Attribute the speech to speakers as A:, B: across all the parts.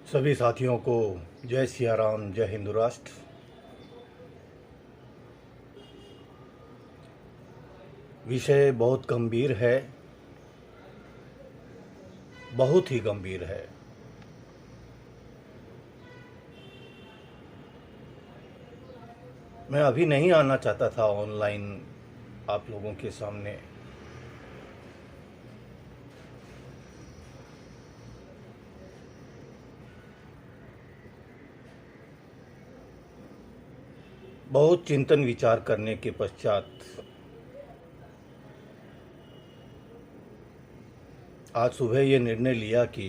A: सभी साथियों को जय सिया राम, जय हिंदू राष्ट्र। विषय बहुत गंभीर है, बहुत ही गंभीर है। मैं अभी नहीं आना चाहता था ऑनलाइन आप लोगों के सामने, बहुत चिंतन विचार करने के पश्चात आज सुबह ये निर्णय लिया कि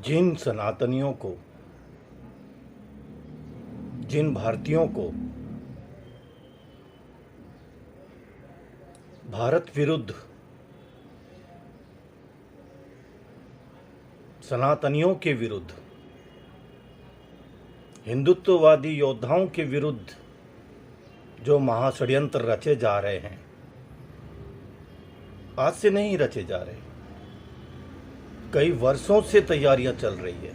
A: जिन सनातनियों को, जिन भारतीयों को भारत विरुद्ध, सनातनियों के विरुद्ध, हिंदुत्ववादी योद्धाओं के विरुद्ध जो महाषड्यंत्र रचे जा रहे हैं, आज से नहीं रचे जा रहे, कई वर्षों से तैयारियां चल रही है।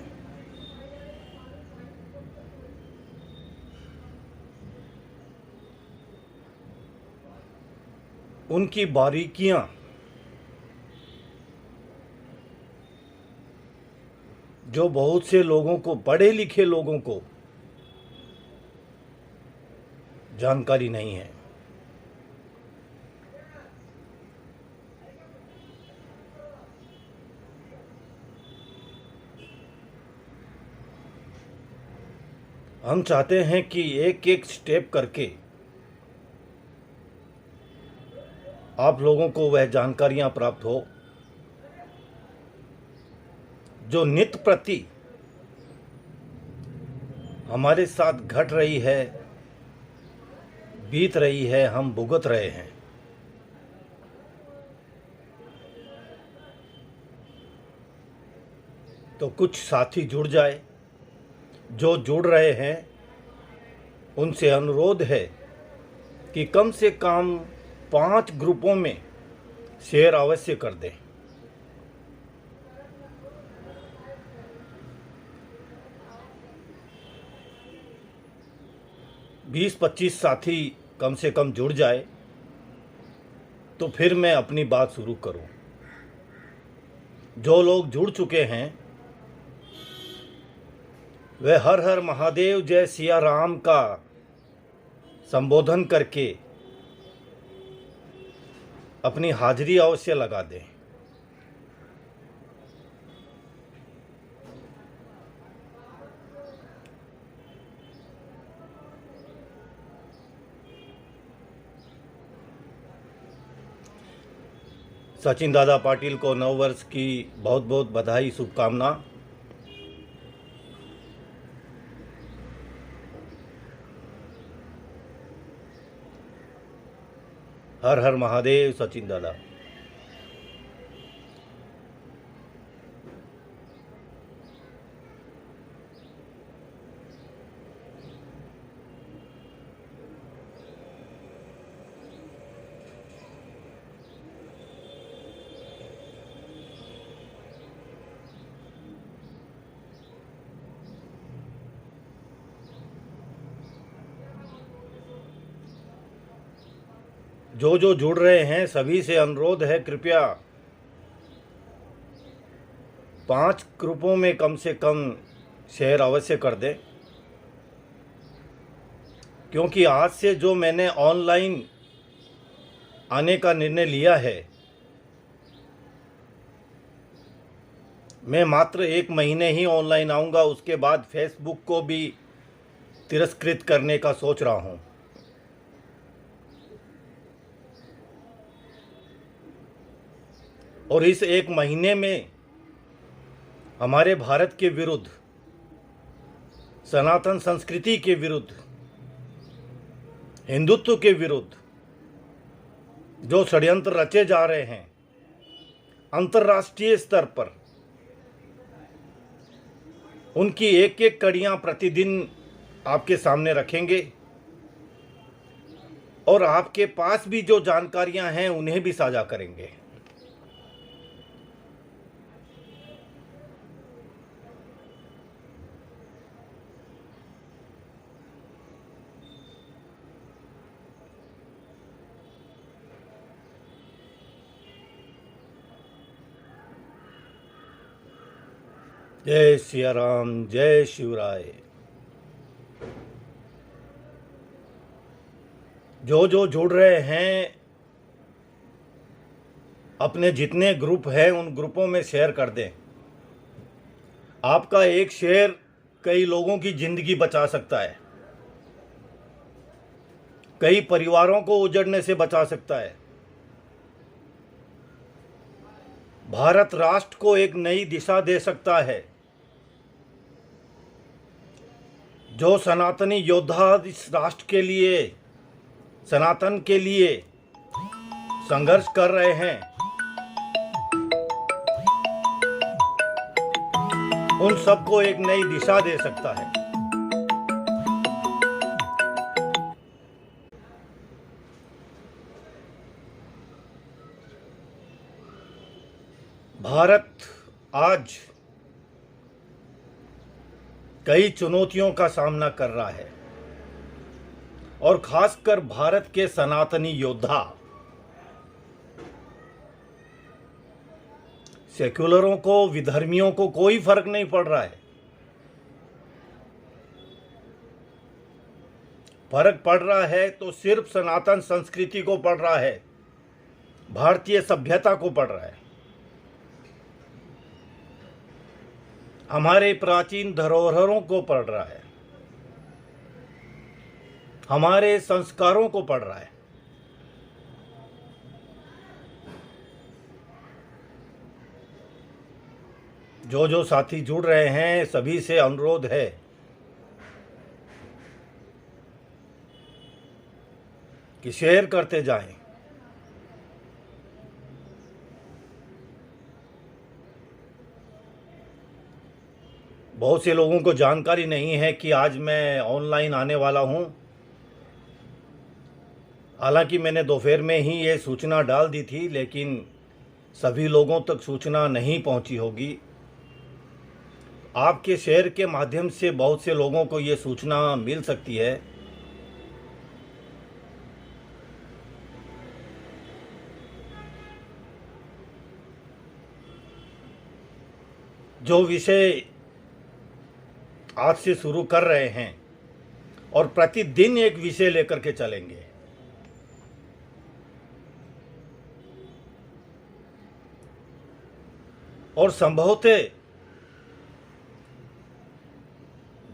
A: उनकी बारीकियां जो बहुत से लोगों को, पढ़े लिखे लोगों को जानकारी नहीं है। हम चाहते हैं कि एक एक स्टेप करके आप लोगों को वह जानकारियां प्राप्त हो जो नित्य प्रति हमारे साथ घट रही है, बीत रही है, हम भुगत रहे हैं। तो कुछ साथी जुड़ जाए, जो जुड़ रहे हैं उनसे अनुरोध है कि कम से कम 5 ग्रुपों में शेयर अवश्य कर दें। बीस 25 साथी कम से कम जुड़ जाए तो फिर मैं अपनी बात शुरू करूं। जो लोग जुड़ चुके हैं वे हर हर महादेव, जय सिया राम का संबोधन करके अपनी हाजिरी अवश्य लगा दें। सचिन दादा पाटिल को नव वर्ष की बहुत बहुत बधाई, शुभकामना। हर हर महादेव सचिन दादा। जो जो जुड़ रहे हैं सभी से अनुरोध है, कृपया 5 ग्रुपों में कम से कम शेयर अवश्य कर दें, क्योंकि आज से जो मैंने ऑनलाइन आने का निर्णय लिया है, मैं मात्र 1 महीने ही ऑनलाइन आऊँगा। उसके बाद फेसबुक को भी तिरस्कृत करने का सोच रहा हूँ। और इस 1 महीने में हमारे भारत के विरुद्ध, सनातन संस्कृति के विरुद्ध, हिंदुत्व के विरुद्ध जो षड्यंत्र रचे जा रहे हैं अंतर्राष्ट्रीय स्तर पर, उनकी एक एक कड़ियां प्रतिदिन आपके सामने रखेंगे और आपके पास भी जो जानकारियां हैं उन्हें भी साझा करेंगे। जय सिया राम, जय शिवराय। जो जुड़ रहे हैं, अपने जितने ग्रुप हैं उन ग्रुपों में शेयर कर दें। आपका एक शेयर कई लोगों की जिंदगी बचा सकता है, कई परिवारों को उजड़ने से बचा सकता है, भारत राष्ट्र को एक नई दिशा दे सकता है। जो सनातनी योद्धा इस राष्ट्र के लिए, सनातन के लिए संघर्ष कर रहे हैं, उन सबको एक नई दिशा दे सकता है। भारत आज कई चुनौतियों का सामना कर रहा है और खासकर भारत के सनातनी योद्धा, सेक्युलरों को, विधर्मियों को कोई फर्क नहीं पड़ रहा है। फर्क पड़ रहा है तो सिर्फ सनातन संस्कृति को पड़ रहा है, भारतीय सभ्यता को पड़ रहा है, हमारे प्राचीन धरोहरों को पड़ रहा है, हमारे संस्कारों को पड़ रहा है। जो साथी जुड़ रहे हैं सभी से अनुरोध है कि शेयर करते जाएं। बहुत से लोगों को जानकारी नहीं है कि आज मैं ऑनलाइन आने वाला हूं। हालांकि मैंने दोपहर में ही ये सूचना डाल दी थी, लेकिन सभी लोगों तक सूचना नहीं पहुंची होगी। आपके शेयर के माध्यम से बहुत से लोगों को ये सूचना मिल सकती है। जो विषय आज से शुरू कर रहे हैं और प्रतिदिन एक विषय लेकर के चलेंगे। और संभवतः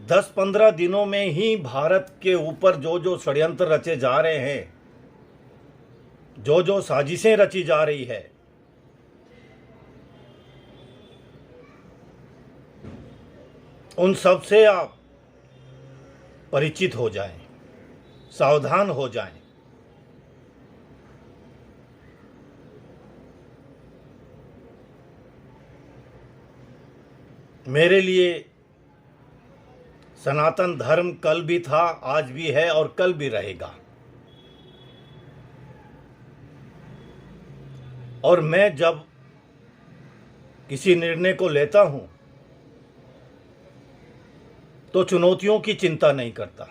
A: 10-15 दिनों में ही भारत के ऊपर जो षड्यंत्र रचे जा रहे हैं, जो साजिशें रची जा रही है, उन सब से आप परिचित हो जाएं, सावधान हो जाएं। मेरे लिए सनातन धर्म कल भी था, आज भी है और कल भी रहेगा। और मैं जब किसी निर्णय को लेता हूं तो चुनौतियों की चिंता नहीं करता।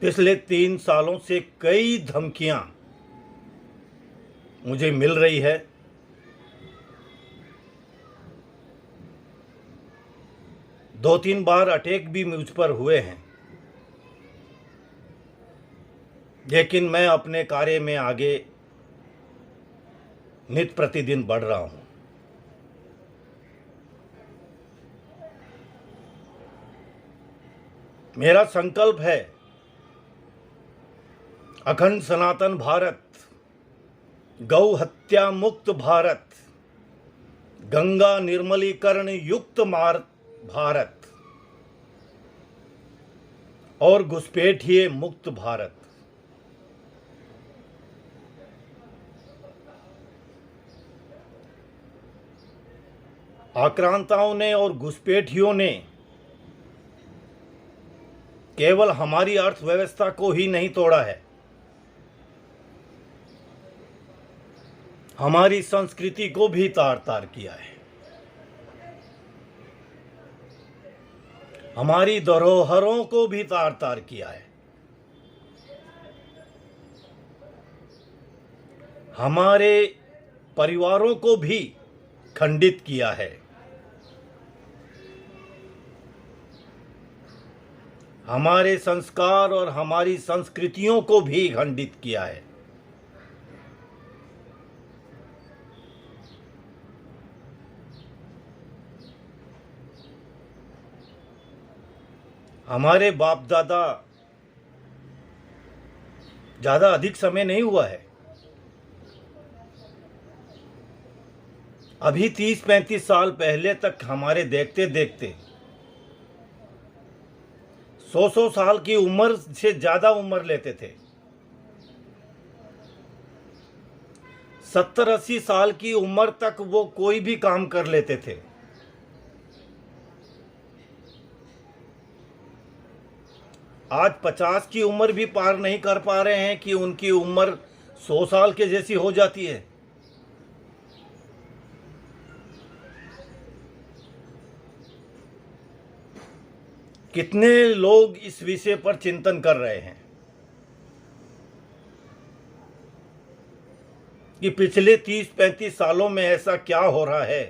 A: पिछले 3 सालों से कई धमकियां मुझे मिल रही है। दो 3 बार अटैक भी मुझ पर हुए हैं, लेकिन मैं अपने कार्य में आगे नित्य प्रतिदिन बढ़ रहा हूं। मेरा संकल्प है अखंड सनातन भारत, गौ हत्या मुक्त भारत, गंगा निर्मलीकरण युक्त भारत और घुसपैठिए मुक्त भारत। आक्रांताओं ने और घुसपैठियों ने केवल हमारी अर्थव्यवस्था को ही नहीं तोड़ा है, हमारी संस्कृति को भी तार तार किया है, हमारी धरोहरों को भी तार तार किया है, हमारे परिवारों को भी खंडित किया है, हमारे संस्कार और हमारी संस्कृतियों को भी खंडित किया है। हमारे बाप दादा, ज़्यादा अधिक समय नहीं हुआ है, अभी 30-35 साल पहले तक हमारे देखते देखते 100 साल की उम्र से ज़्यादा उम्र लेते थे। 70-80 साल की उम्र तक वो कोई भी काम कर लेते थे। आज 50 की उम्र भी पार नहीं कर पा रहे हैं कि उनकी उम्र 100 साल के जैसी हो जाती है। कितने लोग इस विषय पर चिंतन कर रहे हैं कि पिछले 30-35 सालों में ऐसा क्या हो रहा है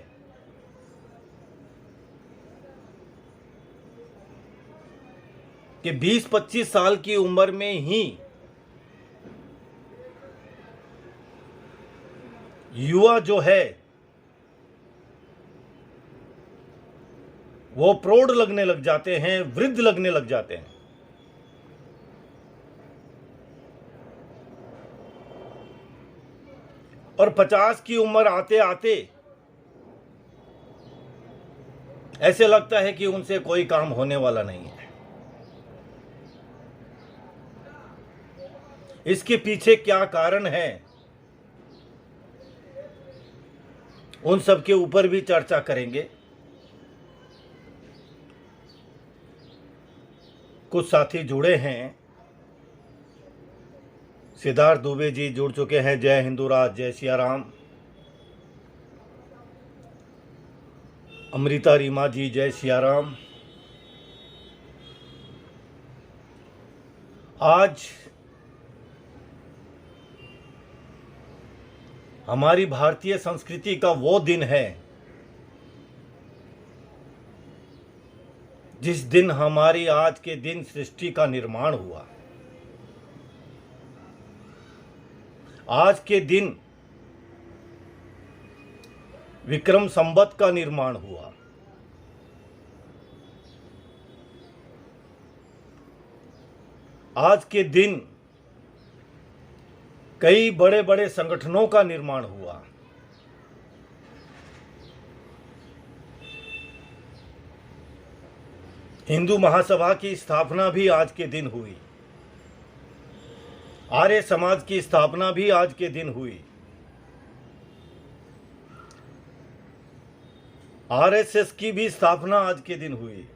A: कि 20-25 साल की उम्र में ही युवा जो है वो प्रौढ़ लगने लग जाते हैं, वृद्ध लगने लग जाते हैं। और 50 की उम्र आते आते ऐसे लगता है कि उनसे कोई काम होने वाला नहीं है। इसके पीछे क्या कारण है, उन सब के ऊपर भी चर्चा करेंगे। कुछ साथी जुड़े हैं, सिद्धार्थ दुबे जी जुड़ चुके हैं। जय हिंदुराज, जय सिया राम। अमृता रीमा जी, जय सिया राम। आज हमारी भारतीय संस्कृति का वो दिन है जिस दिन हमारी आज के दिन सृष्टि का निर्माण हुआ। आज के दिन विक्रम संवत का निर्माण हुआ। आज के दिन कई बड़े बड़े संगठनों का निर्माण हुआ। हिंदू महासभा की स्थापना भी आज के दिन हुई। आर्य समाज की स्थापना भी आज के दिन हुई। आरएसएस की भी स्थापना आज के दिन हुई।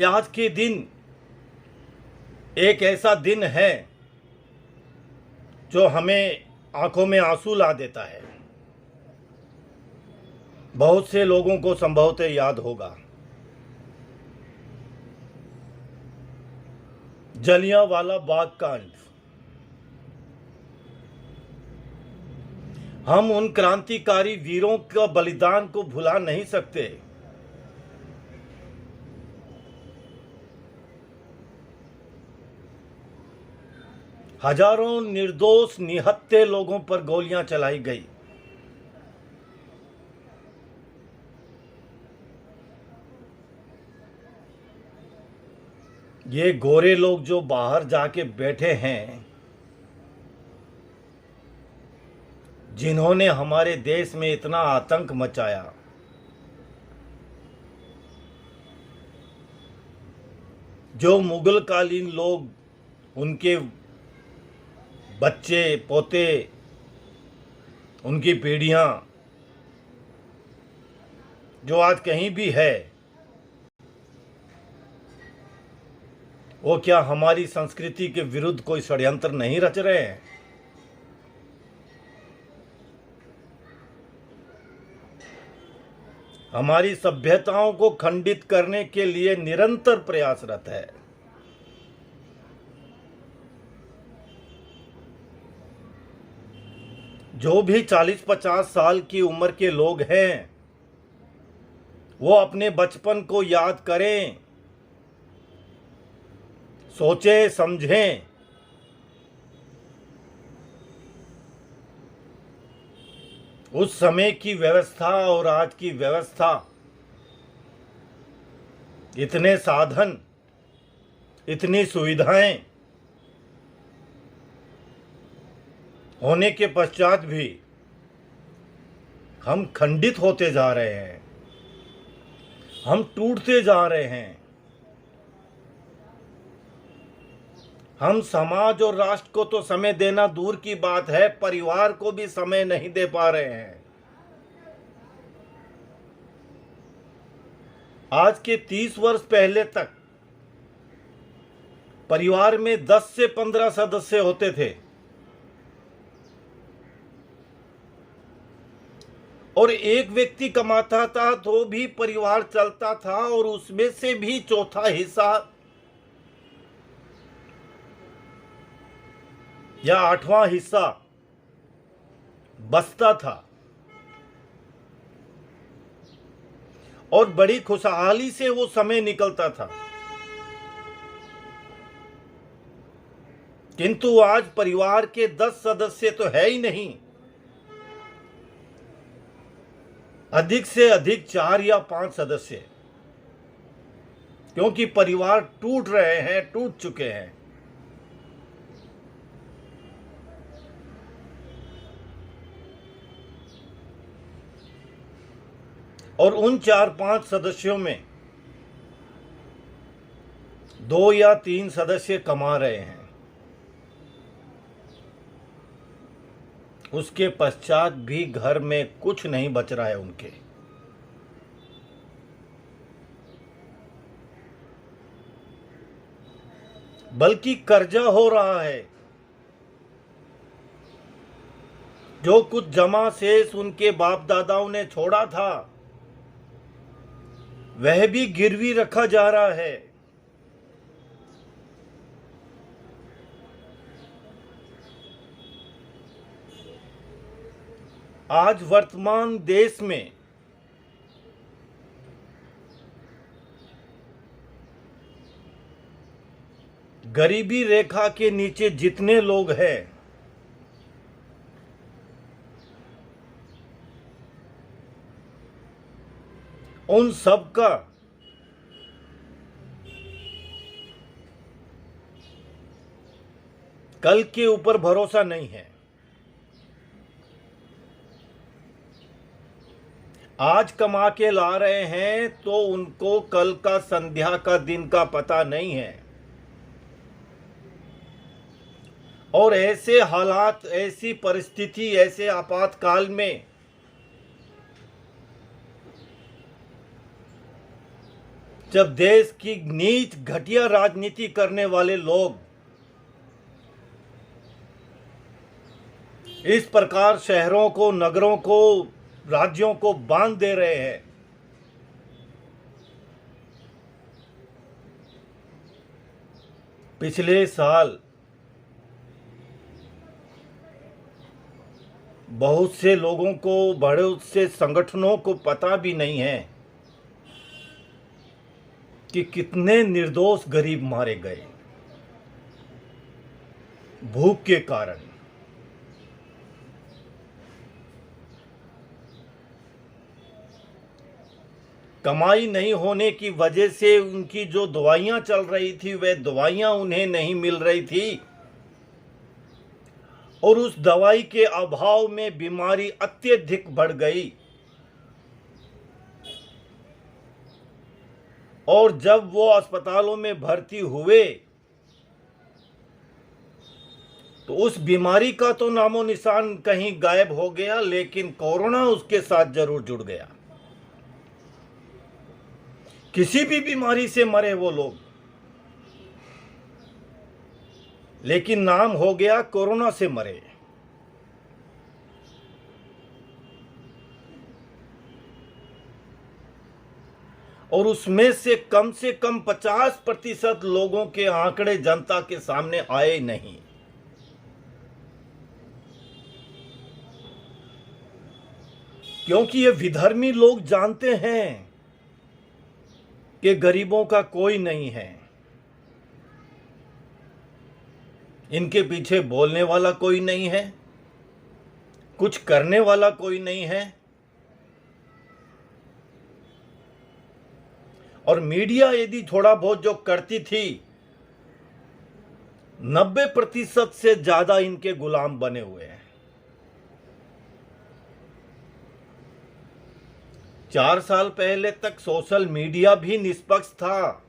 A: आज के दिन एक ऐसा दिन है जो हमें आंखों में आंसू ला देता है। बहुत से लोगों को संभवतः याद होगा, जलियांवाला बाग कांड। हम उन क्रांतिकारी वीरों का बलिदान को भुला नहीं सकते। हजारों निर्दोष निहत्थे लोगों पर गोलियां चलाई गई। ये गोरे लोग जो बाहर जाके बैठे हैं, जिन्होंने हमारे देश में इतना आतंक मचाया, जो मुगल कालीन लोग, उनके बच्चे पोते, उनकी पीढ़ियां जो आज कहीं भी है, वो क्या हमारी संस्कृति के विरुद्ध कोई षड्यंत्र नहीं रच रहे हैं? हमारी सभ्यताओं को खंडित करने के लिए निरंतर प्रयासरत है। जो भी 40-50 साल की उम्र के लोग हैं, वो अपने बचपन को याद करें, सोचें, समझें। उस समय की व्यवस्था और आज की व्यवस्था, इतने साधन, इतनी सुविधाएं होने के पश्चात भी हम खंडित होते जा रहे हैं, हम टूटते जा रहे हैं। हम समाज और राष्ट्र को तो समय देना दूर की बात है, परिवार को भी समय नहीं दे पा रहे हैं। आज के 30 वर्ष पहले तक परिवार में 10 से 15 सदस्य होते थे और एक व्यक्ति कमाता था तो भी परिवार चलता था, और उसमें से भी चौथा हिस्सा या 8वां हिस्सा बचता था और बड़ी खुशहाली से वो समय निकलता था। किंतु आज परिवार के 10 सदस्य तो है ही नहीं, अधिक से अधिक 4 या 5 सदस्य, क्योंकि परिवार टूट रहे हैं, टूट चुके हैं। और उन 4-5 सदस्यों में 2 या 3 सदस्य कमा रहे हैं, उसके पश्चात भी घर में कुछ नहीं बच रहा है उनके। बल्कि कर्जा हो रहा है। जो कुछ जमा शेष उनके बाप दादाओं ने छोड़ा था, वह भी गिरवी रखा जा रहा है। आज वर्तमान देश में गरीबी रेखा के नीचे जितने लोग हैं, उन सब का कल के ऊपर भरोसा नहीं है। आज कमा के ला रहे हैं तो उनको कल का, संध्या का, दिन का पता नहीं है। और ऐसे हालात, ऐसी परिस्थिति, ऐसे आपातकाल में जब देश की नीच घटिया राजनीति करने वाले लोग इस प्रकार शहरों को, नगरों को, राज्यों को बांध दे रहे हैं, पिछले साल बहुत से लोगों को, बड़े से संगठनों को पता भी नहीं है कि कितने निर्दोष गरीब मारे गए भूख के कारण। कमाई नहीं होने की वजह से उनकी जो दवाइयां चल रही थी, वह दवाइयां उन्हें नहीं मिल रही थी, और उस दवाई के अभाव में बीमारी अत्यधिक बढ़ गई। और जब वो अस्पतालों में भर्ती हुए तो उस बीमारी का तो नामो निशान कहीं गायब हो गया, लेकिन कोरोना उसके साथ जरूर जुड़ गया। किसी भी बीमारी से मरे वो लोग, लेकिन नाम हो गया कोरोना से मरे। और उसमें से कम 50% लोगों के आंकड़े जनता के सामने आए नहीं। क्योंकि ये विधर्मी लोग जानते हैं कि गरीबों का कोई नहीं है, इनके पीछे बोलने वाला कोई नहीं है, कुछ करने वाला कोई नहीं है। और मीडिया यदि थोड़ा बहुत जो करती थी, 90% से ज्यादा इनके गुलाम बने हुए हैं। 4 साल पहले तक सोशल मीडिया भी निष्पक्ष था,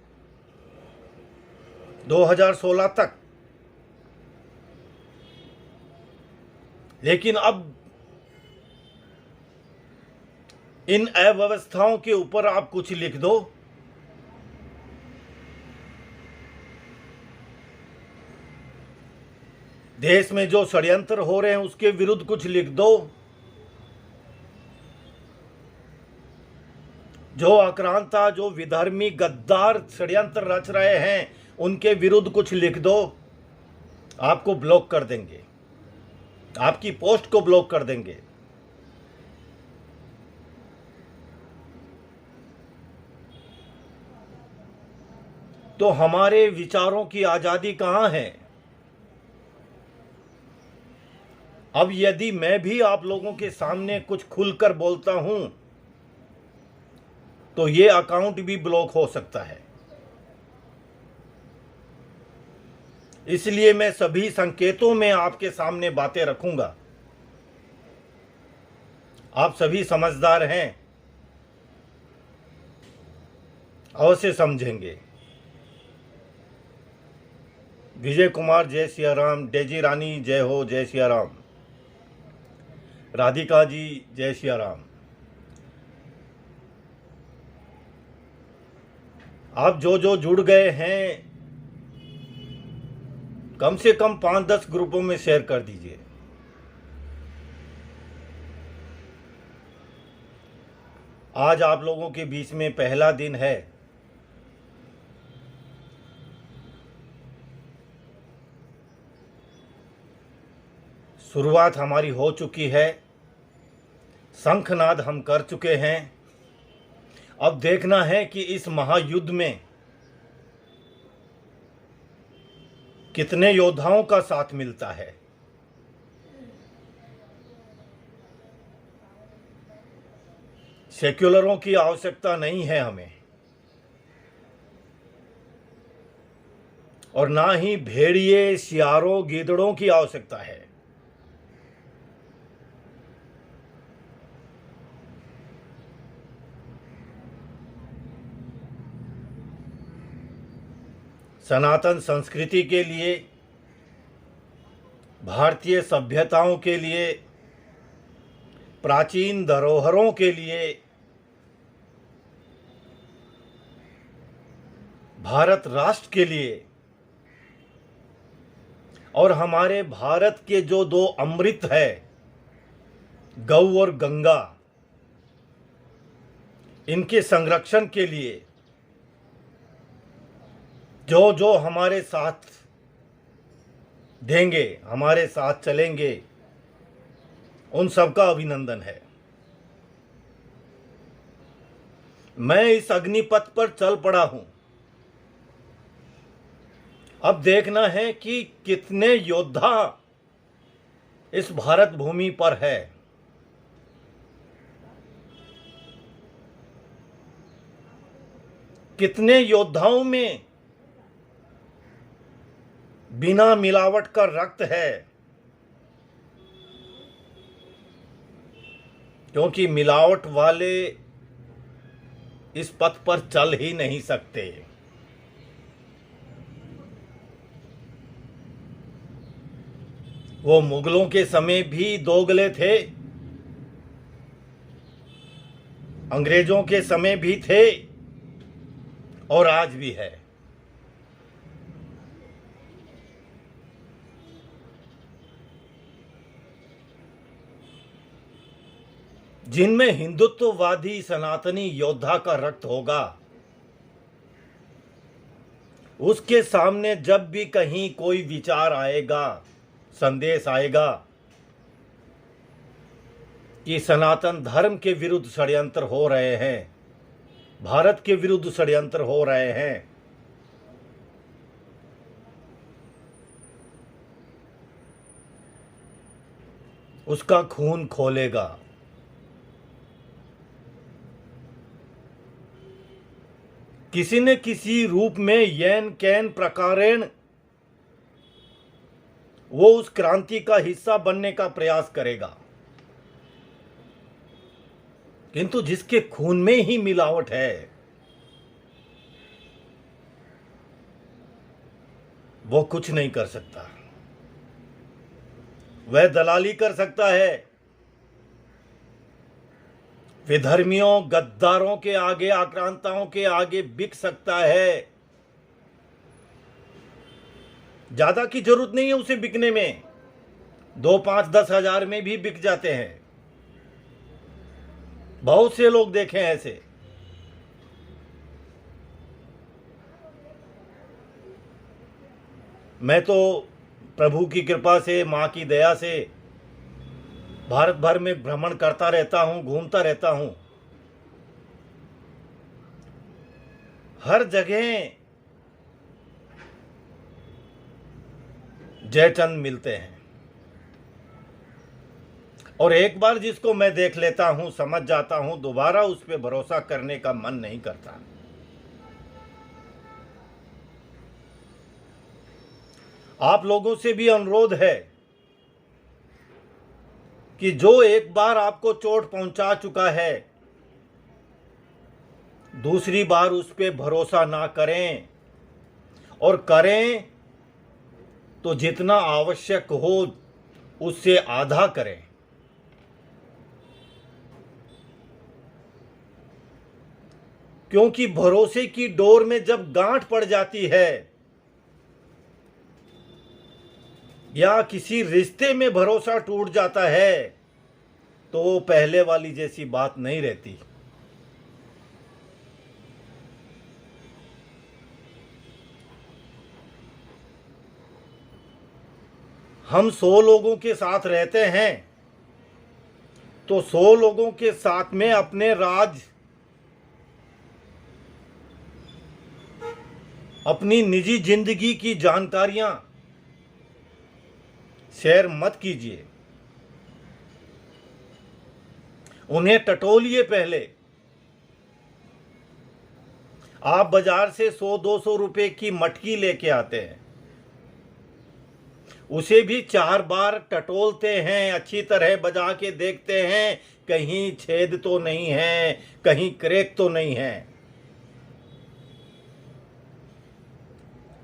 A: 2016 तक। लेकिन अब इन अव्यवस्थाओं के ऊपर आप कुछ लिख दो, देश में जो षड्यंत्र हो रहे हैं उसके विरुद्ध कुछ लिख दो, जो आक्रांता, जो विधर्मी गद्दार षड्यंत्र रच रहे हैं उनके विरुद्ध कुछ लिख दो, आपको ब्लॉक कर देंगे, आपकी पोस्ट को ब्लॉक कर देंगे। तो हमारे विचारों की आजादी कहां है? अब यदि मैं भी आप लोगों के सामने कुछ खुलकर बोलता हूं तो ये अकाउंट भी ब्लॉक हो सकता है। इसलिए मैं सभी संकेतों में आपके सामने बातें रखूंगा। आप सभी समझदार हैं, अवश्य समझेंगे। विजय कुमार जय सिया राम, डेजी रानी जय हो, जय सिया राम, राधिका जी जय सिया राम। आप जो जुड़ गए हैं कम से कम 5-10 ग्रुपों में शेयर कर दीजिए। आज आप लोगों के बीच में पहला दिन है। शुरुआत हमारी हो चुकी है, शंखनाद हम कर चुके हैं। अब देखना है कि इस महायुद्ध में कितने योद्धाओं का साथ मिलता है। सेक्युलरों की आवश्यकता नहीं है हमें, और ना ही भेड़िए, सियारों, गीदड़ों की आवश्यकता है। सनातन संस्कृति के लिए, भारतीय सभ्यताओं के लिए, प्राचीन धरोहरों के लिए, भारत राष्ट्र के लिए, और हमारे भारत के जो 2 अमृत है, गौ और गंगा, इनके संरक्षण के लिए जो हमारे साथ देंगे, हमारे साथ चलेंगे, उन सबका अभिनंदन है। मैं इस अग्निपथ पर चल पड़ा हूं। अब देखना है कि कितने योद्धा इस भारत भूमि पर है। कितने योद्धाओं में बिना मिलावट का रक्त है, क्योंकि मिलावट वाले इस पथ पर चल ही नहीं सकते। वो मुगलों के समय भी दोगले थे, अंग्रेजों के समय भी थे और आज भी है। जिनमें हिंदुत्ववादी सनातनी योद्धा का रक्त होगा, उसके सामने जब भी कहीं कोई विचार आएगा, संदेश आएगा कि सनातन धर्म के विरुद्ध षड्यंत्र हो रहे हैं, भारत के विरुद्ध षड्यंत्र हो रहे हैं, उसका खून खोलेगा। किसी न किसी रूप में येन कैन प्रकारेण वो उस क्रांति का हिस्सा बनने का प्रयास करेगा। किंतु जिसके खून में ही मिलावट है, वो कुछ नहीं कर सकता। वह दलाली कर सकता है, विधर्मियों गद्दारों के आगे, आक्रांताओं के आगे बिक सकता है। ज्यादा की जरूरत नहीं है उसे बिकने में, 2, 5, 10 हजार में भी बिक जाते हैं। बहुत से लोग देखे हैं ऐसे। मैं तो प्रभु की कृपा से, मां की दया से भारत भर में भ्रमण करता रहता हूं, घूमता रहता हूं। हर जगह जयचंद मिलते हैं और एक बार जिसको मैं देख लेता हूं, समझ जाता हूं, दोबारा उस पर भरोसा करने का मन नहीं करता। आप लोगों से भी अनुरोध है कि जो एक बार आपको चोट पहुंचा चुका है, दूसरी बार उस पर भरोसा ना करें, और करें तो जितना आवश्यक हो उससे आधा करें। क्योंकि भरोसे की डोर में जब गांठ पड़ जाती है या किसी रिश्ते में भरोसा टूट जाता है, तो वो पहले वाली जैसी बात नहीं रहती। हम 100 लोगों के साथ रहते हैं तो 100 लोगों के साथ में अपने राज, अपनी निजी जिंदगी की जानकारियां शेयर मत कीजिए। उन्हें टटोलिए। पहले आप बाजार से 100-200 रुपए की मटकी लेके आते हैं, उसे भी 4 बार टटोलते हैं, अच्छी तरह बजा के देखते हैं कहीं छेद तो नहीं है, कहीं क्रैक तो नहीं है।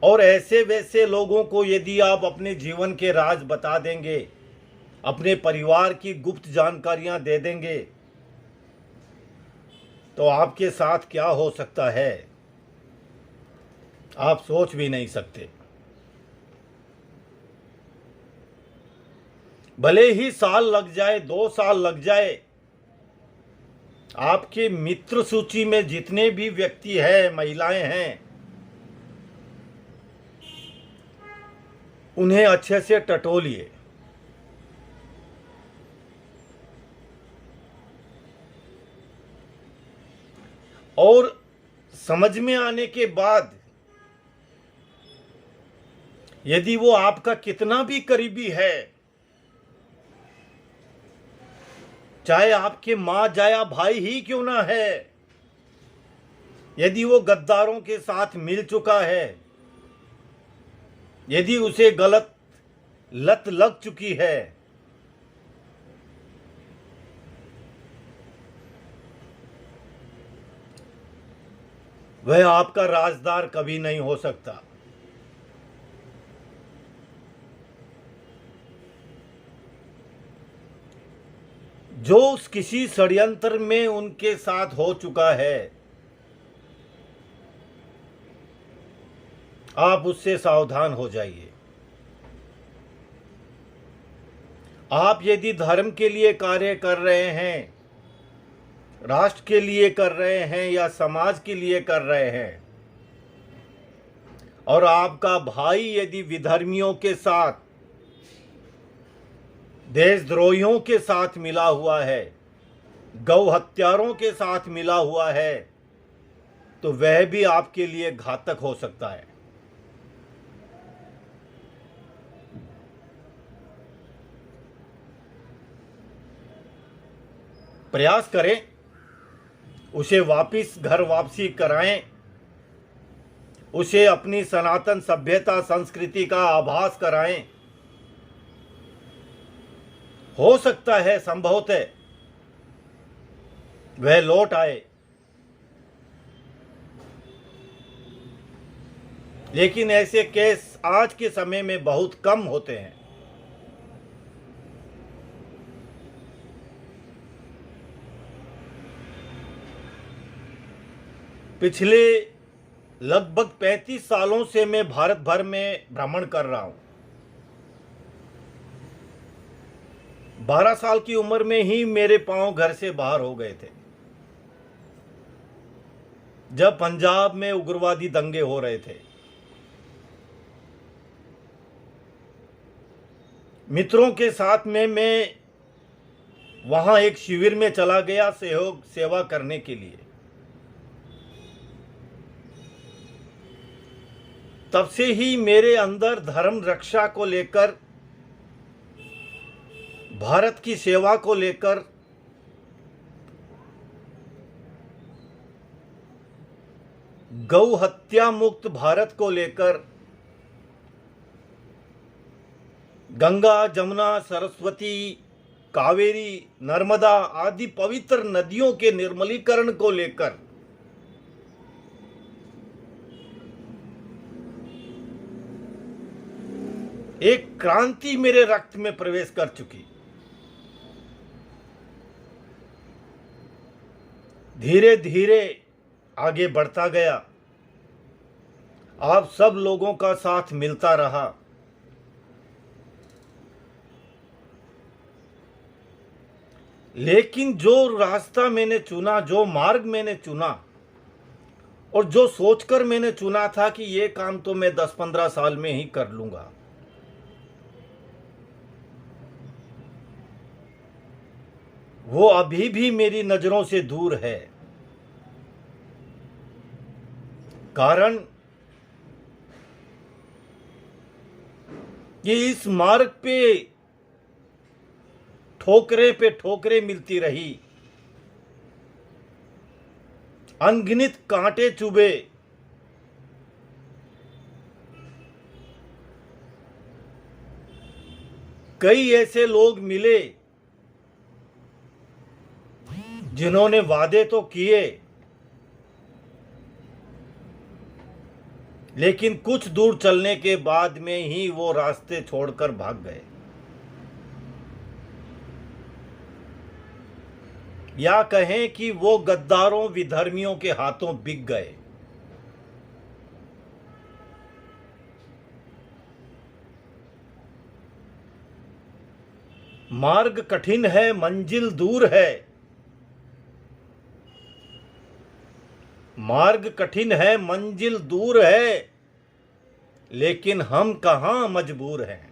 A: और ऐसे वैसे लोगों को यदि आप अपने जीवन के राज बता देंगे, अपने परिवार की गुप्त जानकारियां दे देंगे, तो आपके साथ क्या हो सकता है आप सोच भी नहीं सकते। भले ही साल लग जाए, 2 साल लग जाए, आपके मित्र सूची में जितने भी व्यक्ति हैं, महिलाएं हैं, उन्हें अच्छे से टटोलिए। और समझ में आने के बाद यदि वो आपका कितना भी करीबी है, चाहे आपके मां जाया भाई ही क्यों ना है, यदि वो गद्दारों के साथ मिल चुका है, यदि उसे गलत लत लग चुकी है, वह आपका राजदार कभी नहीं हो सकता। जो किसी षड्यंत्र में उनके साथ हो चुका है, आप उससे सावधान हो जाइए। आप यदि धर्म के लिए कार्य कर रहे हैं, राष्ट्र के लिए कर रहे हैं या समाज के लिए कर रहे हैं, और आपका भाई यदि विधर्मियों के साथ, देशद्रोहियों के साथ मिला हुआ है, गौ हत्यारों के साथ मिला हुआ है, तो वह भी आपके लिए घातक हो सकता है। प्रयास करें, उसे वापस घर वापसी कराएं, उसे अपनी सनातन सभ्यता संस्कृति का आभास कराएं। हो सकता है संभवतः वह लौट आए, लेकिन ऐसे केस आज के समय में बहुत कम होते हैं। पिछले लगभग 35 सालों से मैं भारत भर में भ्रमण कर रहा हूं। 12 साल की उम्र में ही मेरे पांव घर से बाहर हो गए थे, जब पंजाब में उग्रवादी दंगे हो रहे थे। मित्रों के साथ में मैं वहां एक शिविर में चला गया सेवा करने के लिए। तब से ही मेरे अंदर धर्म रक्षा को लेकर, भारत की सेवा को लेकर गौ हत्या मुक्त भारत को लेकर, गंगा, जमुना, सरस्वती, कावेरी, नर्मदा आदि पवित्र नदियों के निर्मलीकरण को लेकर एक क्रांति मेरे रक्त में प्रवेश कर चुकी। धीरे धीरे आगे बढ़ता गया, आप सब लोगों का साथ मिलता रहा। लेकिन जो रास्ता मैंने चुना, जो मार्ग मैंने चुना, और जो सोचकर मैंने चुना था कि ये काम तो मैं 10-15 साल में ही कर लूंगा, वो अभी भी मेरी नजरों से दूर है। कारण कि इस मार्ग पे ठोकरें मिलती रही, अनगिनत कांटे चुभे, कई ऐसे लोग मिले जिन्होंने वादे तो किए, लेकिन कुछ दूर चलने के बाद में ही वो रास्ते छोड़कर भाग गए, या कहें कि वो गद्दारों, विधर्मियों के हाथों बिक गए। मार्ग कठिन है, मंजिल दूर है। मार्ग कठिन है, मंजिल दूर है, लेकिन हम कहां मजबूर हैं।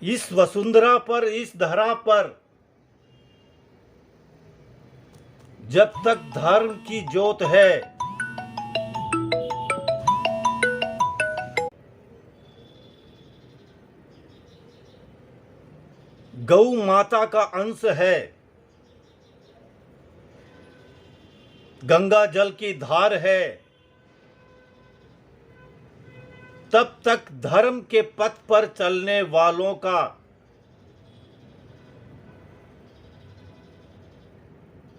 A: इस वसुंधरा पर, इस धरा पर जब तक धर्म की ज्योत है, गौ माता का अंश है, गंगा जल की धार है, तब तक धर्म के पथ पर चलने वालों का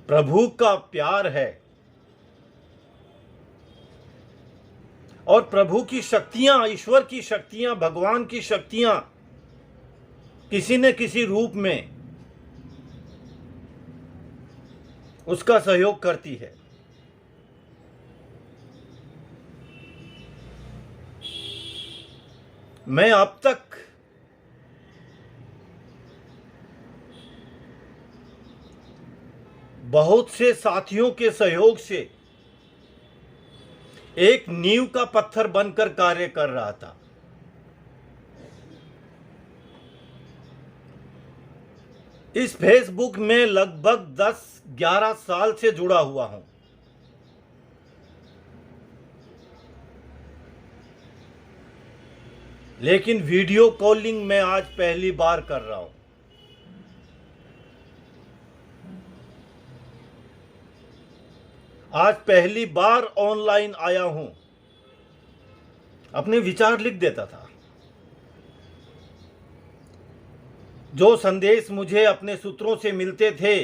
A: प्रभु का प्यार है और प्रभु की शक्तियां, ईश्वर की शक्तियां, भगवान की शक्तियां किसी न किसी रूप में उसका सहयोग करती है। मैं अब तक बहुत से साथियों के सहयोग से एक नींव का पत्थर बनकर कार्य कर रहा था। इस फेसबुक में लगभग 10-11 साल से जुड़ा हुआ हूं। लेकिन वीडियो कॉलिंग मैं आज पहली बार कर रहा हूं। आज पहली बार ऑनलाइन आया हूं। अपने विचार लिख देता था। जो संदेश मुझे अपने सूत्रों से मिलते थे,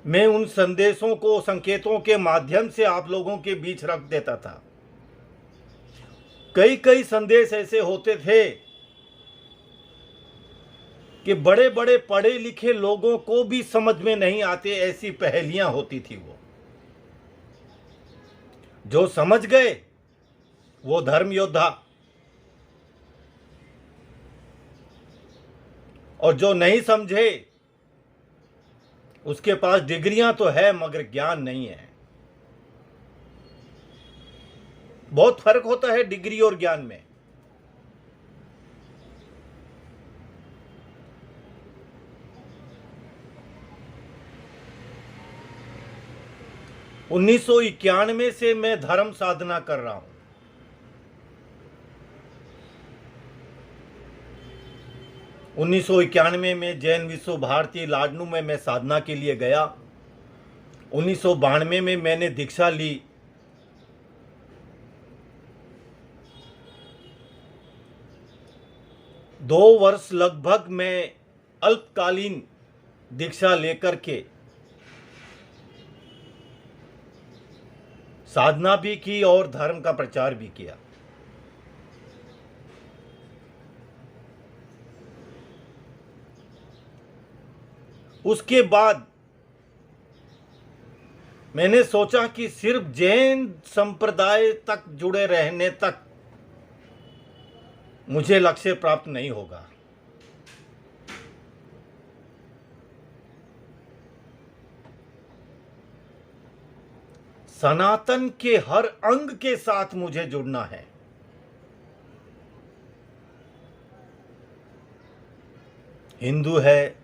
A: मैं उन संदेशों को संकेतों के माध्यम से आप लोगों के बीच रख देता था। कई संदेश ऐसे होते थे कि बड़े बड़े पढ़े लिखे लोगों को भी समझ में नहीं आते, ऐसी पहेलियां होती थी। वो जो समझ गए वो धर्म योद्धा, और जो नहीं समझे उसके पास डिग्रियां तो है मगर ज्ञान नहीं है। बहुत फर्क होता है डिग्री और ज्ञान में। उन्नीस सौ 91 से मैं धर्म साधना कर रहा हूं। उन्नीस सौ 91 में जैन विश्व भारती लाडनू में मैं साधना के लिए गया। 1992 में मैंने दीक्षा ली। दो वर्ष लगभग मैं अल्पकालीन दीक्षा लेकर के साधना भी की और धर्म का प्रचार भी किया। उसके बाद मैंने सोचा कि सिर्फ जैन संप्रदाय तक जुड़े रहने तक मुझे लक्ष्य प्राप्त नहीं होगा। सनातन के हर अंग के साथ मुझे जुड़ना है। हिंदू है,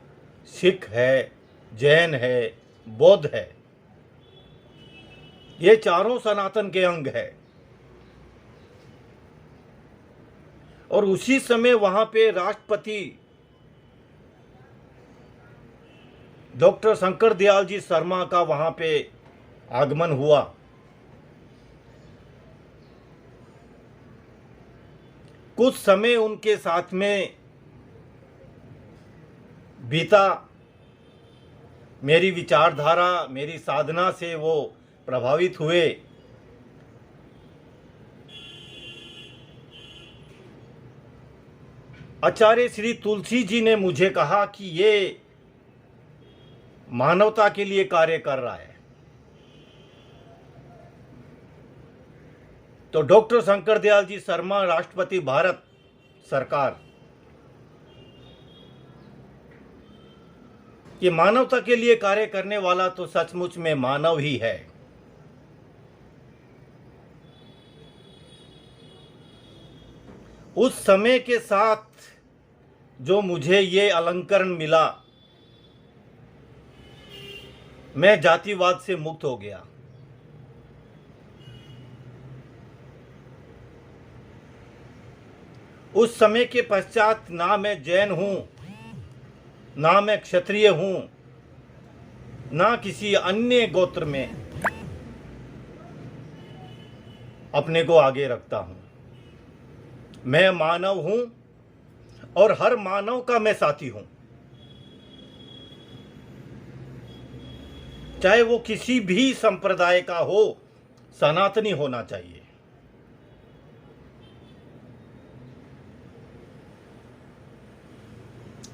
A: सिख है, जैन है, बौद्ध है, ये चारों सनातन के अंग है। और उसी समय वहां पे राष्ट्रपति डॉक्टर शंकर दयाल जी शर्मा का वहां पे आगमन हुआ। कुछ समय उनके साथ में बीता। मेरी विचारधारा, मेरी साधना से वो प्रभावित हुए। आचार्य श्री तुलसी जी ने मुझे कहा कि ये मानवता के लिए कार्य कर रहा है। तो डॉक्टर शंकर दयाल जी शर्मा, राष्ट्रपति भारत सरकार, ये मानवता के लिए कार्य करने वाला तो सचमुच में मानव ही है। उस समय के साथ जो मुझे ये अलंकरण मिला, मैं जातिवाद से मुक्त हो गया। उस समय के पश्चात ना मैं जैन हूं, ना मैं क्षत्रिय हूं, ना किसी अन्य गोत्र में अपने को आगे रखता हूं। मैं मानव हूं और हर मानव का मैं साथी हूं। चाहे वो किसी भी संप्रदाय का हो, सनातनी होना चाहिए।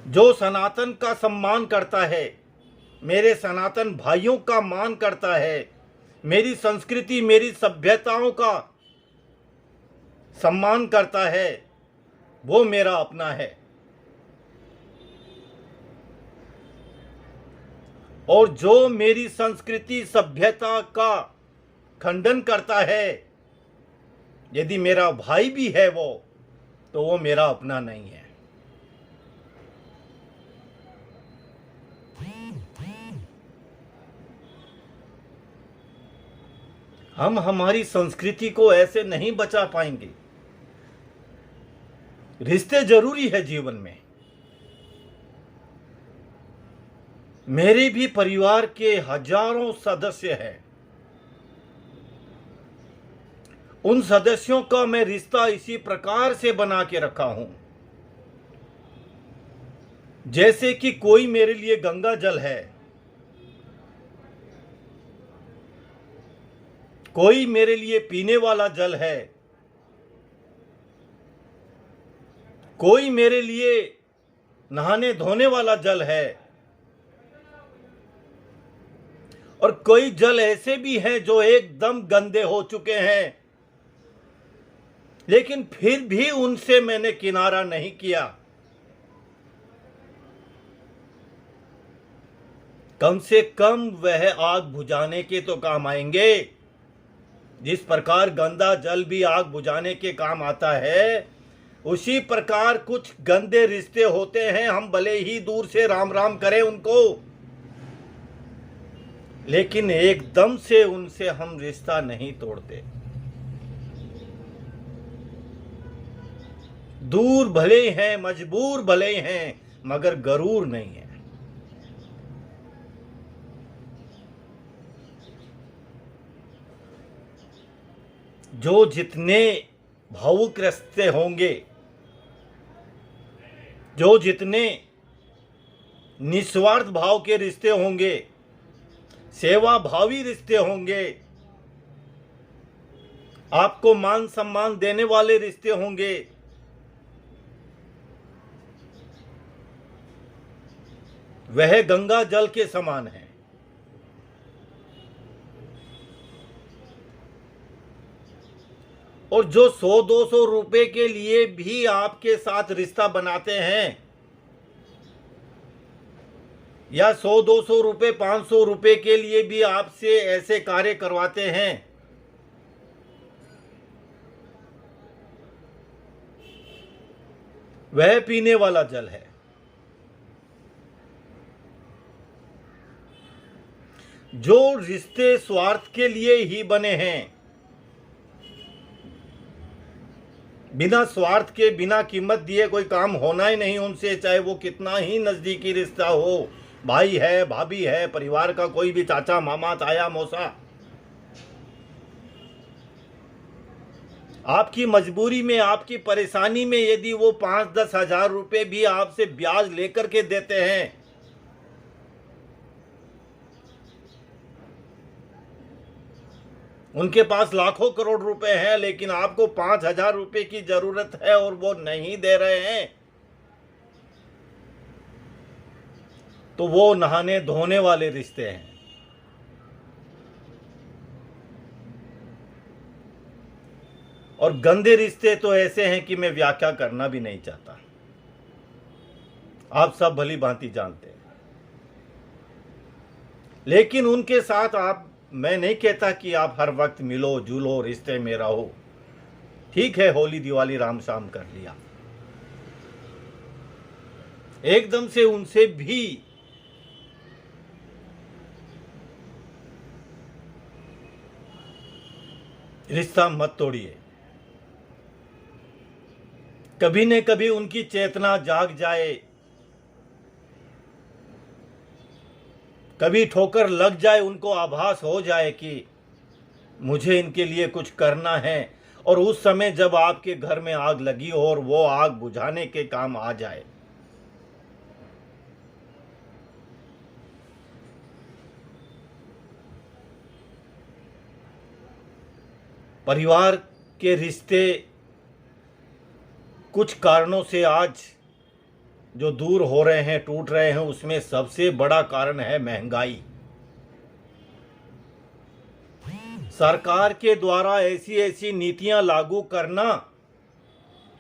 A: जो सनातन का सम्मान करता है, मेरे सनातन भाइयों का मान करता है, मेरी संस्कृति मेरी सभ्यताओं का सम्मान करता है, वो मेरा अपना है। और जो मेरी संस्कृति सभ्यता का खंडन करता है, यदि मेरा भाई भी है वो, तो वो मेरा अपना नहीं है। हम हमारी संस्कृति को ऐसे नहीं बचा पाएंगे। रिश्ते जरूरी है जीवन में। मेरे भी परिवार के हजारों सदस्य हैं। उन सदस्यों का मैं रिश्ता इसी प्रकार से बना के रखा हूं, जैसे कि कोई मेरे लिए गंगा जल है, कोई मेरे लिए पीने वाला जल है, कोई मेरे लिए नहाने धोने वाला जल है, और कोई जल ऐसे भी हैं जो एकदम गंदे हो चुके हैं, लेकिन फिर भी उनसे मैंने किनारा नहीं किया। कम से कम वह आग बुझाने के तो काम आएंगे। जिस प्रकार गंदा जल भी आग बुझाने के काम आता है, उसी प्रकार कुछ गंदे रिश्ते होते हैं। हम भले ही दूर से राम राम करें उनको, लेकिन एकदम से उनसे हम रिश्ता नहीं तोड़ते। दूर भले हैं, मजबूर भले हैं, मगर गरूर नहीं है। जो जितने भावुक रिश्ते होंगे, जो जितने निस्वार्थ भाव के रिश्ते होंगे, सेवा भावी रिश्ते होंगे, आपको मान सम्मान देने वाले रिश्ते होंगे, वह गंगा जल के समान है। और जो 100-200 रुपए के लिए भी आपके साथ रिश्ता बनाते हैं, या 100-200 रुपए 500 रुपए के लिए भी आपसे ऐसे कार्य करवाते हैं, वह पीने वाला जल है। जो रिश्ते स्वार्थ के लिए ही बने हैं, बिना स्वार्थ के, बिना कीमत दिए कोई काम होना ही नहीं उनसे, चाहे वो कितना ही नजदीकी रिश्ता हो, भाई है, भाभी है, परिवार का कोई भी चाचा मामा ताया मौसा। आपकी मजबूरी में, आपकी परेशानी में यदि वो 5-10 हजार रुपए भी आपसे ब्याज लेकर के देते हैं, उनके पास लाखों करोड़ रुपए हैं, लेकिन आपको 5,000 रुपए की जरूरत है और वो नहीं दे रहे हैं, तो वो नहाने धोने वाले रिश्ते हैं। और गंदे रिश्ते तो ऐसे हैं कि मैं व्याख्या करना भी नहीं चाहता, आप सब भली भांति जानते हैं। लेकिन उनके साथ आप, मैं नहीं कहता कि आप हर वक्त मिलो जुलो रिश्ते में रहो। ठीक है, होली दिवाली राम शाम कर लिया, एकदम से उनसे भी रिश्ता मत तोड़िए। कभी न कभी उनकी चेतना जाग जाए, कभी ठोकर लग जाए, उनको आभास हो जाए कि मुझे इनके लिए कुछ करना है, और उस समय जब आपके घर में आग लगी हो और वो आग बुझाने के काम आ जाए। परिवार के रिश्ते कुछ कारणों से आज जो दूर हो रहे हैं, टूट रहे हैं, उसमें सबसे बड़ा कारण है महंगाई। सरकार के द्वारा ऐसी ऐसी नीतियां लागू करना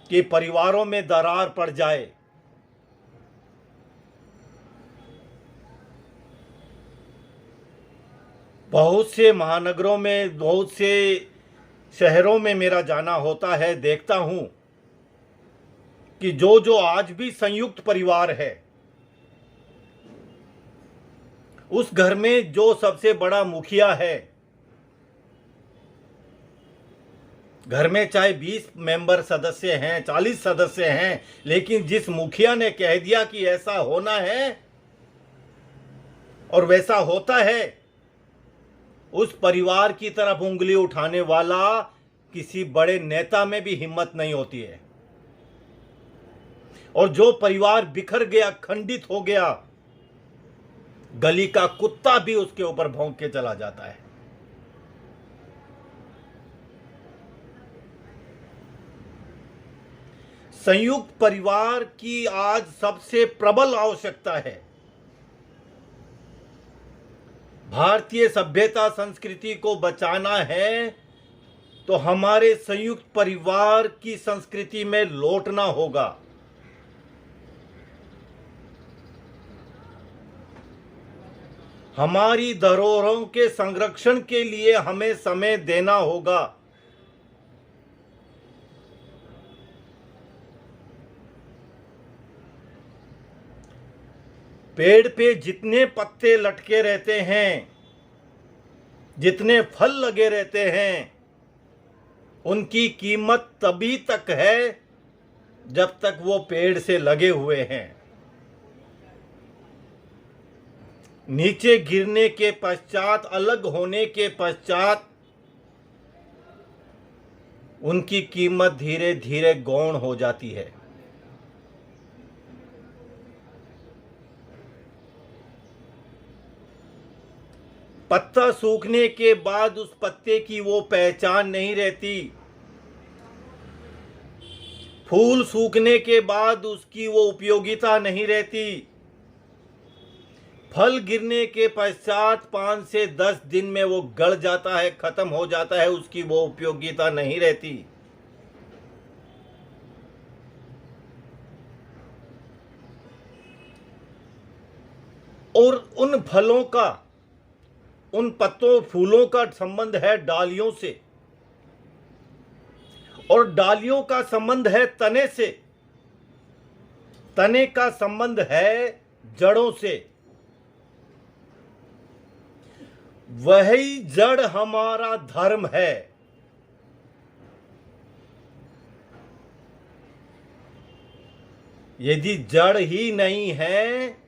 A: कि परिवारों में दरार पड़ जाए। बहुत से महानगरों में, बहुत से शहरों में मेरा जाना होता है, देखता हूं कि जो आज भी संयुक्त परिवार है, उस घर में जो सबसे बड़ा मुखिया है, घर में चाहे 20 मेंबर सदस्य हैं, 40 सदस्य हैं, लेकिन जिस मुखिया ने कह दिया कि ऐसा होना है और वैसा होता है, उस परिवार की तरफ उंगली उठाने वाला किसी बड़े नेता में भी हिम्मत नहीं होती है। और जो परिवार बिखर गया, खंडित हो गया, गली का कुत्ता भी उसके ऊपर भौंक के चला जाता है। संयुक्त परिवार की आज सबसे प्रबल आवश्यकता है। भारतीय सभ्यता संस्कृति को बचाना है तो हमारे संयुक्त परिवार की संस्कृति में लौटना होगा। हमारी धरोहरों के संरक्षण के लिए हमें समय देना होगा। पेड़ पे जितने पत्ते लटके रहते हैं, जितने फल लगे रहते हैं, उनकी कीमत तभी तक है जब तक वो पेड़ से लगे हुए हैं। नीचे गिरने के पश्चात, अलग होने के पश्चात उनकी कीमत धीरे धीरे गौण हो जाती है। पत्ता सूखने के बाद उस पत्ते की वो पहचान नहीं रहती। फूल सूखने के बाद उसकी वो उपयोगिता नहीं रहती। फल गिरने के पश्चात 5 से 10 दिन में वो गल जाता है, खत्म हो जाता है, उसकी वो उपयोगिता नहीं रहती। और उन फलों का, उन पत्तों फूलों का संबंध है डालियों से, और डालियों का संबंध है तने से, तने का संबंध है जड़ों से। वही जड़ हमारा धर्म है। यदि जड़ ही नहीं है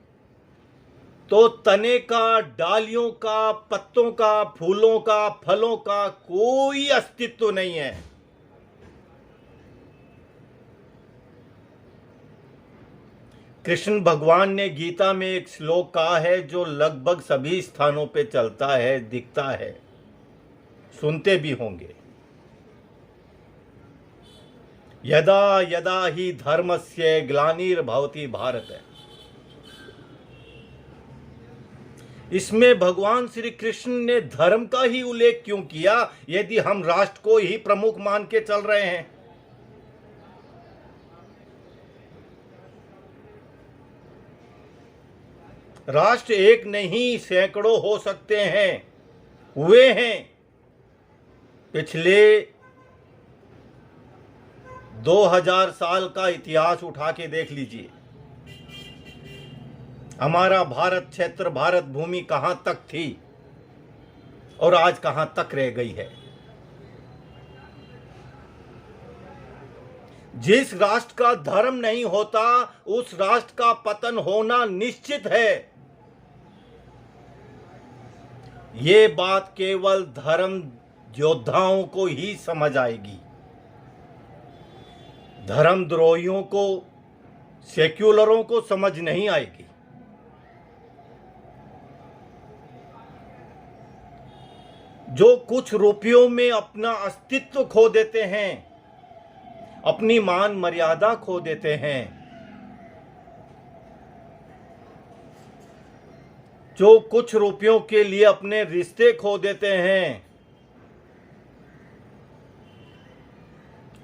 A: तो तने का, डालियों का, पत्तों का, फूलों का, फलों का कोई अस्तित्व नहीं है। कृष्ण भगवान ने गीता में एक श्लोक कहा है जो लगभग सभी स्थानों पे चलता है, दिखता है, सुनते भी होंगे। यदा यदा ही धर्मस्य ग्लानिर्भवति भारत। इसमें भगवान श्री कृष्ण ने धर्म का ही उल्लेख क्यों किया, यदि हम राष्ट्र को ही प्रमुख मान के चल रहे हैं? राष्ट्र एक नहीं, सैकड़ों हो सकते हैं, हुए हैं। पिछले 2000 साल का इतिहास उठा के देख लीजिए। हमारा भारत क्षेत्र, भारत भूमि कहां तक थी और आज कहां तक रह गई है। जिस राष्ट्र का धर्म नहीं होता, उस राष्ट्र का पतन होना निश्चित है। ये बात केवल धर्म योद्धाओं को ही समझ आएगी। धर्मद्रोहियों को, सेक्युलरों को समझ नहीं आएगी। जो कुछ रुपयों में अपना अस्तित्व खो देते हैं, अपनी मान मर्यादा खो देते हैं, जो कुछ रुपयों के लिए अपने रिश्ते खो देते हैं,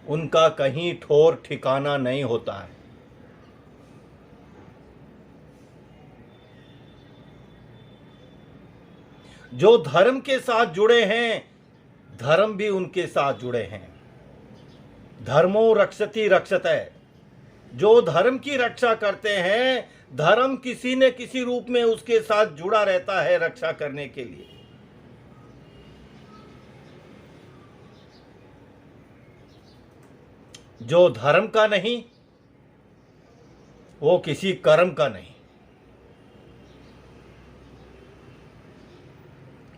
A: उनका कहीं ठौर ठिकाना नहीं होता है। जो धर्म के साथ जुड़े हैं, धर्म भी उनके साथ जुड़े हैं। धर्मो रक्षति रक्षतः। जो धर्म की रक्षा करते हैं, धर्म किसी न किसी रूप में उसके साथ जुड़ा रहता है रक्षा करने के लिए। जो धर्म का नहीं, वो किसी कर्म का नहीं।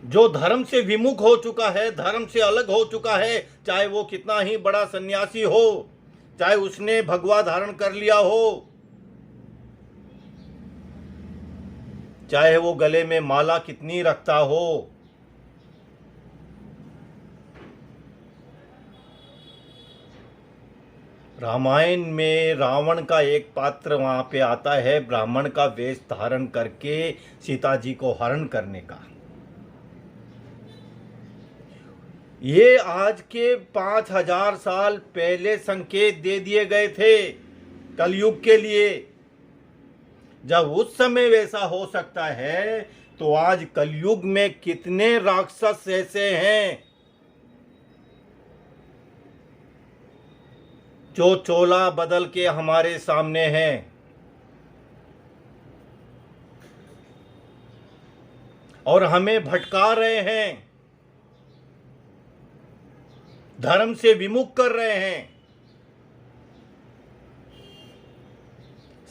A: जो धर्म से विमुख हो चुका है, धर्म से अलग हो चुका है, चाहे वो कितना ही बड़ा सन्यासी हो, चाहे उसने भगवा धारण कर लिया हो, चाहे वो गले में माला कितनी रखता हो, रामायण में रावण का एक पात्र वहां पे आता है, ब्राह्मण का वेश धारण करके सीता जी को हरण करने का। ये आज के 5000 साल पहले संकेत दे दिए गए थे कलयुग के लिए। जब उस समय वैसा हो सकता है, तो आज कलयुग में कितने राक्षस ऐसे हैं जो चोला बदल के हमारे सामने हैं और हमें भटका रहे हैं, धर्म से विमुख कर रहे हैं।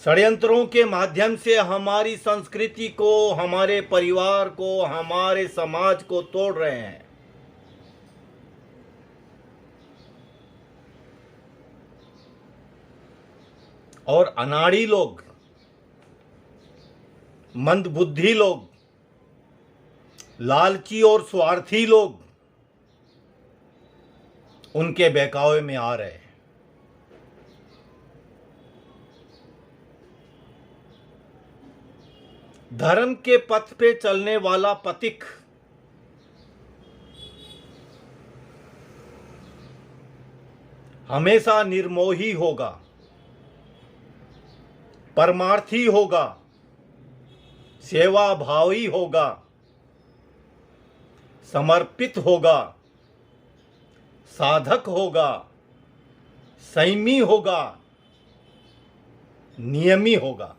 A: षड्यंत्रों के माध्यम से हमारी संस्कृति को, हमारे परिवार को, हमारे समाज को तोड़ रहे हैं। और अनाड़ी लोग, मंदबुद्धि लोग, लालची और स्वार्थी लोग उनके बहकावे में आ रहे हैं। धर्म के पथ पे चलने वाला पथिक हमेशा निर्मोही होगा, परमार्थी होगा, सेवा भावी होगा, समर्पित होगा, साधक होगा, संयमी होगा, नियमी होगा।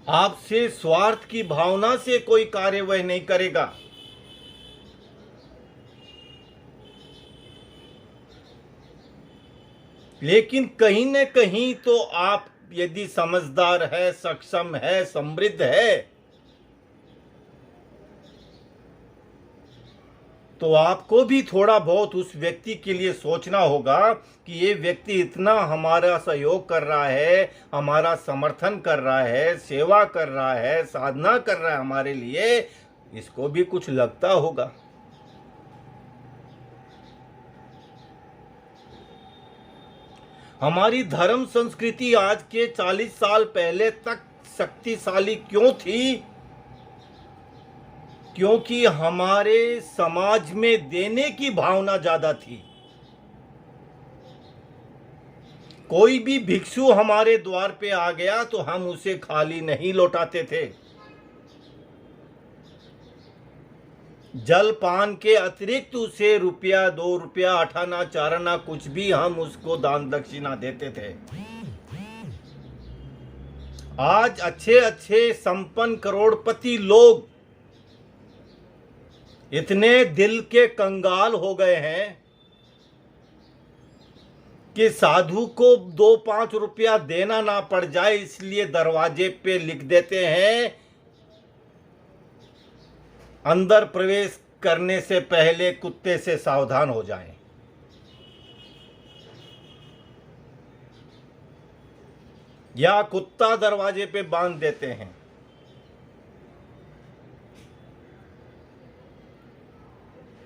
A: आपसे स्वार्थ की भावना से कोई कार्य वह नहीं करेगा। लेकिन कहीं न कहीं तो आप यदि समझदार है, सक्षम है, समृद्ध है, तो आपको भी थोड़ा बहुत उस व्यक्ति के लिए सोचना होगा कि ये व्यक्ति इतना हमारा सहयोग कर रहा है, हमारा समर्थन कर रहा है, सेवा कर रहा है, साधना कर रहा है हमारे लिए, इसको भी कुछ लगता होगा। हमारी धर्म संस्कृति आज के 40 साल पहले तक शक्तिशाली क्यों थी? क्योंकि हमारे समाज में देने की भावना ज्यादा थी। कोई भी भिक्षु हमारे द्वार पे आ गया तो हम उसे खाली नहीं लौटाते थे। जल पान के अतिरिक्त उसे रुपया, 2 रुपया, अठाना, चाराना कुछ भी हम उसको दान दक्षिणा देते थे। आज अच्छे अच्छे संपन्न करोड़पति लोग इतने दिल के कंगाल हो गए हैं कि साधु को 2-5 रुपया देना ना पड़ जाए इसलिए दरवाजे पे लिख देते हैं, अंदर प्रवेश करने से पहले कुत्ते से सावधान हो जाएं। या कुत्ता दरवाजे पे बांध देते हैं।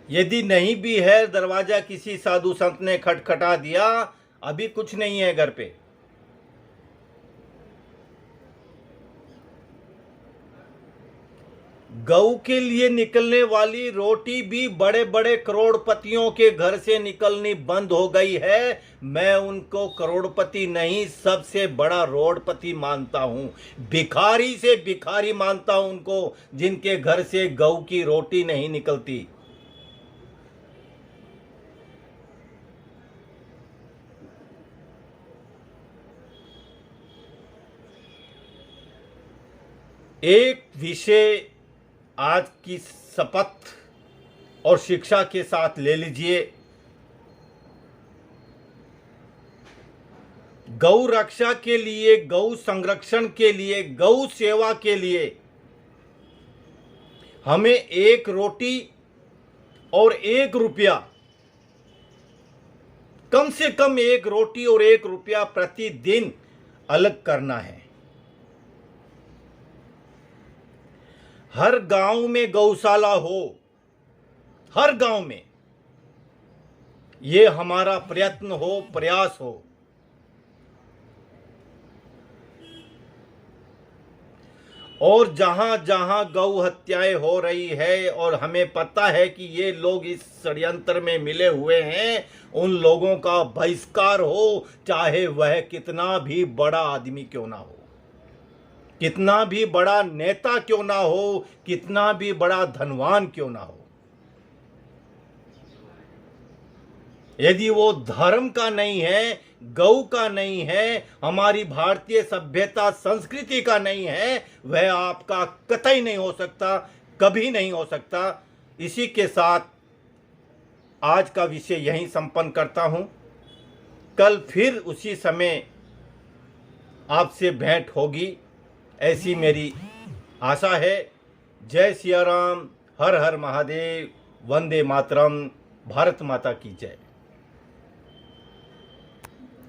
A: यदि नहीं भी है दरवाजा किसी साधु संत ने खटखटा दिया, अभी कुछ नहीं है घर पे। गऊ के लिए निकलने वाली रोटी भी बड़े बड़े करोड़पतियों के घर से निकलनी बंद हो गई है। मैं उनको करोड़पति नहीं, सबसे बड़ा रोडपति मानता हूं। भिखारी से भिखारी मानता हूं उनको, जिनके घर से गऊ की रोटी नहीं निकलती। एक विषय आज की शपथ और शिक्षा के साथ ले लीजिए। गौ रक्षा के लिए, गौ संरक्षण के लिए, गौ सेवा के लिए हमें 1 रोटी और 1 रुपया, कम से कम 1 रोटी और 1 रुपया प्रतिदिन अलग करना है। हर गांव में गौशाला हो, हर गांव में। ये हमारा प्रयत्न हो, प्रयास हो। और जहां जहां गौ हत्याएं हो रही है और हमें पता है कि ये लोग इस षड्यंत्र में मिले हुए हैं, उन लोगों का बहिष्कार हो, चाहे वह कितना भी बड़ा आदमी क्यों ना हो, कितना भी बड़ा नेता क्यों ना हो, कितना भी बड़ा धनवान क्यों ना हो। यदि वो धर्म का नहीं है, गौ का नहीं है, हमारी भारतीय सभ्यता संस्कृति का नहीं है, वह आपका कतई नहीं हो सकता, कभी नहीं हो सकता। इसी के साथ आज का विषय यहीं संपन्न करता हूं। कल फिर उसी समय आपसे भेंट होगी, ऐसी मेरी आशा है। जय सिया राम, हर हर महादेव, वंदे मातरम, भारत माता की जय।